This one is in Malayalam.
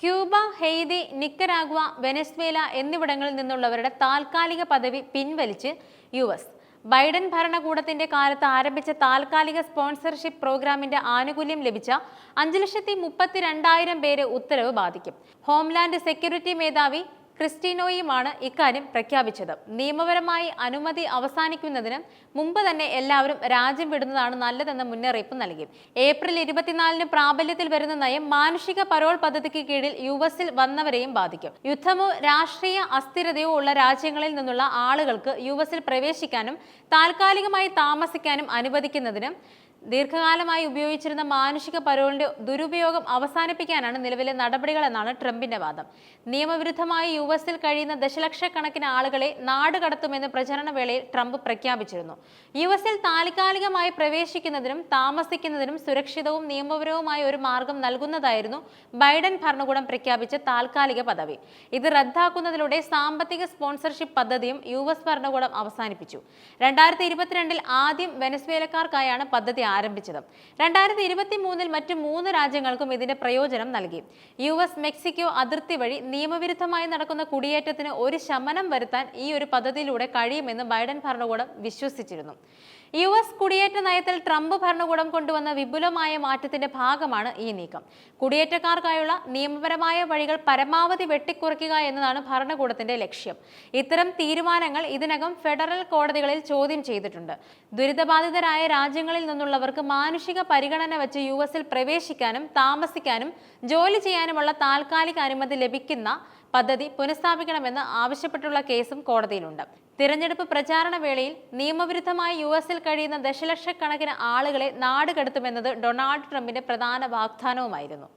ക്യൂബ, ഹെയ്തി, നിക്കരാഗ്വ, വെനസ്വേല എന്നിവിടങ്ങളിൽ നിന്നുള്ളവരുടെ താൽക്കാലിക പദവി പിൻവലിച്ച് US. ബൈഡൻ ഭരണകൂടത്തിന്റെ കാലത്ത് ആരംഭിച്ച താൽക്കാലിക സ്പോൺസർഷിപ്പ് പ്രോഗ്രാമിന്റെ ആനുകൂല്യം ലഭിച്ച 5,32,000 പേരെ ഉത്തരവ് ബാധിക്കും. ഹോംലാൻഡ് സെക്യൂരിറ്റി മേധാവി ക്രിസ്റ്റീനോയുമാണ് ഇക്കാര്യം പ്രഖ്യാപിച്ചത്. നിയമപരമായി അനുമതി അവസാനിക്കുന്നതിന് മുമ്പ് തന്നെ എല്ലാവരും രാജ്യം വിടുന്നതാണ് നല്ലതെന്ന മുന്നറിയിപ്പ് നൽകി. ഏപ്രിൽ 24-ന് പ്രാബല്യത്തിൽ വരുന്ന നയം മാനുഷിക പരോൾ പദ്ധതിക്ക് കീഴിൽ US-ൽ വന്നവരെയും ബാധിക്കും. യുദ്ധമോ രാഷ്ട്രീയ അസ്ഥിരതയോ ഉള്ള രാജ്യങ്ങളിൽ നിന്നുള്ള ആളുകൾക്ക് US-ൽ പ്രവേശിക്കാനും താൽക്കാലികമായി താമസിക്കാനും അനുവദിക്കുന്നതിന് ദീർഘകാലമായി ഉപയോഗിച്ചിരുന്ന മാനുഷിക പരോളിന്റെ ദുരുപയോഗം അവസാനിപ്പിക്കാനാണ് നിലവിലെ നടപടികളെന്നാണ് ട്രംപിന്റെ വാദം. നിയമവിരുദ്ധമായി US-ൽ കഴിയുന്ന ദശലക്ഷക്കണക്കിന് ആളുകളെ നാട് കടത്തുമെന്ന് പ്രചരണ വേളയിൽ ട്രംപ് പ്രഖ്യാപിച്ചിരുന്നു. US-ൽ താൽക്കാലികമായി പ്രവേശിക്കുന്നതിനും താമസിക്കുന്നതിനും സുരക്ഷിതവും നിയമപരവുമായ ഒരു മാർഗം നൽകുന്നതായിരുന്നു ബൈഡൻ ഭരണകൂടം പ്രഖ്യാപിച്ച താൽക്കാലിക പദവി. ഇത് റദ്ദാക്കുന്നതിലൂടെ സാമ്പത്തിക സ്പോൺസർഷിപ്പ് പദ്ധതിയും US ഭരണകൂടം അവസാനിപ്പിച്ചു. 2022-ൽ ആദ്യം വെനസ്വേലക്കാർക്കായാണ് പദ്ധതി ആരംഭിച്ചത്. 2023-ൽ മറ്റു 3 രാജ്യങ്ങൾക്കും ഇതിന്റെ പ്രയോജനം നൽകി. US മെക്സിക്കോ അതിർത്തി വഴി നിയമവിരുദ്ധമായി നടക്കുന്ന കുടിയേറ്റത്തിന് ഒരു ശമനം വരുത്താൻ ഈ ഒരു പദ്ധതിയിലൂടെ കഴിയുമെന്ന് ബൈഡൻ ഭരണകൂടം വിശ്വസിച്ചിരുന്നു. US കുടിയേറ്റ നയത്തിൽ ട്രംപ് ഭരണകൂടം കൊണ്ടുവന്ന വിപുലമായ മാറ്റത്തിന്റെ ഭാഗമാണ് ഈ നീക്കം. കുടിയേറ്റക്കാർക്കായുള്ള നിയമപരമായ വഴികൾ പരമാവധി വെട്ടിക്കുറയ്ക്കുക എന്നതാണ് ഭരണകൂടത്തിന്റെ ലക്ഷ്യം. ഇത്തരം തീരുമാനങ്ങൾ ഇതിനകം ഫെഡറൽ കോടതികളിൽ ചോദ്യം ചെയ്തിട്ടുണ്ട്. ദുരിതബാധിതരായ രാജ്യങ്ങളിൽ നിന്നുള്ളവർക്ക് മാനുഷിക പരിഗണന വെച്ച് US-ൽ പ്രവേശിക്കാനും താമസിക്കാനും ജോലി ചെയ്യാനുമുള്ള താൽക്കാലിക അനുമതി ലഭിക്കുന്ന പദ്ധതി പുനഃസ്ഥാപിക്കണമെന്ന് ആവശ്യപ്പെട്ടുള്ള കേസും കോടതിയിലുണ്ട്. തിരഞ്ഞെടുപ്പ് പ്രചാരണ വേളയിൽ നിയമവിരുദ്ധമായി US-ൽ കഴിയുന്ന ദശലക്ഷക്കണക്കിന് ആളുകളെ നാടുകടത്തുമെന്നത് ഡൊണാൾഡ് ട്രംപിന്റെ പ്രധാന വാഗ്ദാനവുമായിരുന്നു.